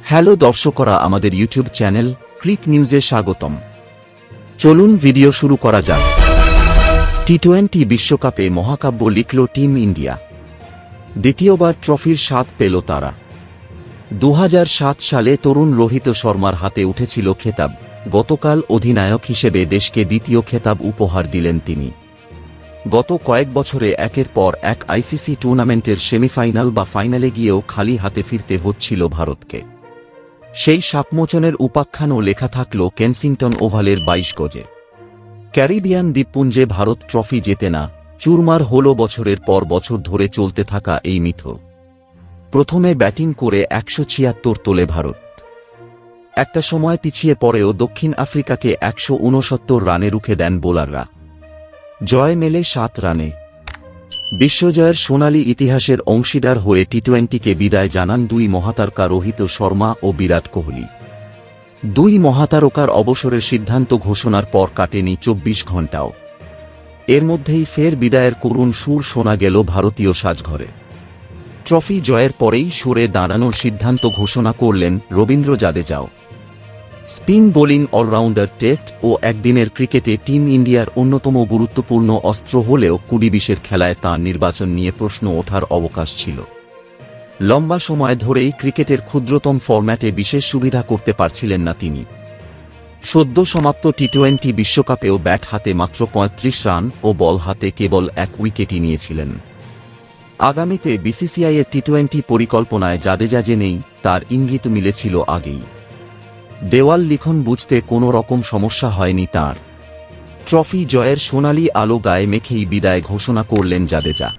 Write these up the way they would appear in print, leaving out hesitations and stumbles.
Hello দর্শকরা, আমাদের YouTube channel click নিউজে স্বাগতম। চলুন ভিডিও শুরু করা যাক। টি-20 বিশ্বকাপে মহাকাব্য লিখল টিম ইন্ডিয়া। দ্বিতীয়বার ট্রফির স্বাদ পেল তারা। 2007 সালে তরুণ রোহিত শর্মার হাতে উঠেছিল খেতাব। গতকাল অধিনায়ক হিসেবে দেশকে দ্বিতীয় খেতাব উপহার দিলেন তিনি। গত কয়েক বছরে একের পর এক আইসিসি টুর্নামেন্টের সেমিফাইনাল বা ফাইনালে গিয়েও খালি হাতে ফিরতে হচ্ছিল ভারতকে। সেই সাপমোচনের উপাখ্যানও লেখা থাকল কেনসিংটন ওভালের 22 গজে। ক্যারিবিয়ান দ্বীপপুঞ্জে ভারত ট্রফি জেতে না, চুরমার হল বছরের পর বছর ধরে চলতে থাকা এই মিথ। প্রথমে ব্যাটিং করে 176 তোলে ভারত। একটা সময় পিছিয়ে পড়েও দক্ষিণ আফ্রিকাকে 169 রানে রুখে দেন বোলাররা। জয় মেলে 7 রানে। বিশ্বজয়ের সোনালী ইতিহাসের অংশীদার হয়ে টি-20কে বিদায় জানান দুই মহাতারকা রোহিত শর্মা ও বিরাট কোহলি। দুই মহাতারকার অবসরের সিদ্ধান্ত ঘোষণার পর কাটেনি 24 ঘণ্টাও। এর মধ্যেই ফের বিদায়ের করুণ সুর শোনা গেল ভারতীয় সাজঘরে। ট্রফি জয়ের পরেই সরে দাঁড়ানোর সিদ্ধান্ত ঘোষণা করলেন রবীন্দ্র জাদেজাও। স্পিন বোলিং অলরাউন্ডার টেস্ট ও একদিনের ক্রিকেটে টিম ইন্ডিয়ার অন্যতম গুরুত্বপূর্ণ অস্ত্র হলেও 20-20 খেলায় তাঁর নির্বাচন নিয়ে প্রশ্ন ওঠার অবকাশ ছিল। লম্বা সময় ধরেই ক্রিকেটের ক্ষুদ্রতম ফরম্যাটে বিশেষ সুবিধা করতে পারছিলেন না তিনি। সদ্য সমাপ্ত টি-20 বিশ্বকাপেও ব্যাট হাতে মাত্র 35 রান ও বল হাতে কেবল 1 উইকেটই নিয়েছিলেন। আগামীতে বিসিসিআইয়ের টি-20 পরিকল্পনায় জাদেজা যে নেই, তার ইঙ্গিত মিলেছিল আগেই। দেওয়াল লিখন বুঝতে কোনো রকম সমস্যা হয়নি তাঁর। ট্রফি জয়ের সোনালী আলো গায়ে মেখেই বিদায় ঘোষণা করলেন জাদেজা।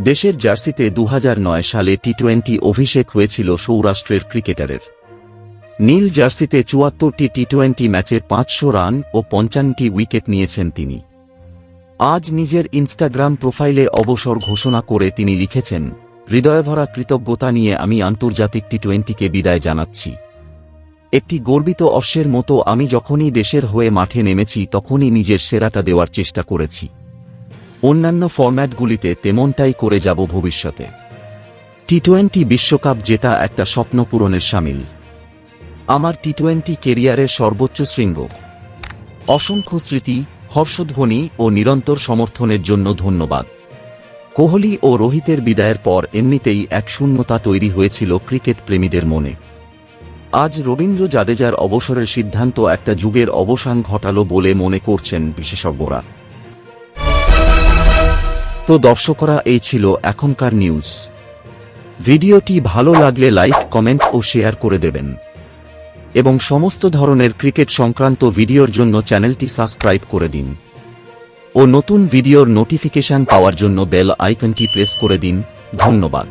দেশের জার্সিতে 2009 সালে টি-20 অভিষেক হয়েছিল সৌরাষ্ট্রের ক্রিকেটারের। নীল জার্সিতে 74টি টি-20 ম্যাচে 500 রান ও 55টি উইকেট নিয়েছেন তিনি। আজ নিজের ইনস্টাগ্রাম প্রোফাইলে অবসর ঘোষণা করে তিনি লিখেছেন, হৃদয়ভরা কৃতজ্ঞতা নিয়ে আমি আন্তর্জাতিক টি-20কে বিদায় জানাচ্ছি। একটি গর্বিত অশ্বের মতো আমি যখনই দেশের হয়ে মাঠে নেমেছি তখনই নিজের সেরাটা দেওয়ার চেষ্টা করেছি। অন্যান্য ফরম্যাটগুলিতে তেমনটাই করে যাব ভবিষ্যতে। টি-20 বিশ্বকাপ জেতা একটা স্বপ্ন পূরণের শামিল। আমার টি-20 কেরিয়ারের সর্বোচ্চ শৃঙ্গ। অসংখ্য স্মৃতি, হর্ষধ্বনি ও নিরন্তর সমর্থনের জন্য ধন্যবাদ। কোহলি ও রোহিতের বিদায়ের পর এমনিতেই এক শূন্যতা তৈরি হয়েছিল ক্রিকেট প্রেমীদের মনে। আজ রবীন্দ্র জাদেজার অবসরের সিদ্ধান্ত একটা যুগের অবসান ঘটালো বলে মনে করছেন বিশেষজ্ঞরা। তো দর্শকরা, এই ছিল এখনকার নিউজ। ভিডিওটি ভালো লাগলে লাইক, কমেন্ট ও শেয়ার করে দেবেন এবং সমস্ত ধরনের ক্রিকেট সংক্রান্ত ভিডিওর জন্য চ্যানেলটি সাবস্ক্রাইব করে দিন ও নতুন ভিডিওর নোটিফিকেশন পাওয়ার জন্য বেল আইকনটি প্রেস করে দিন। ধন্যবাদ।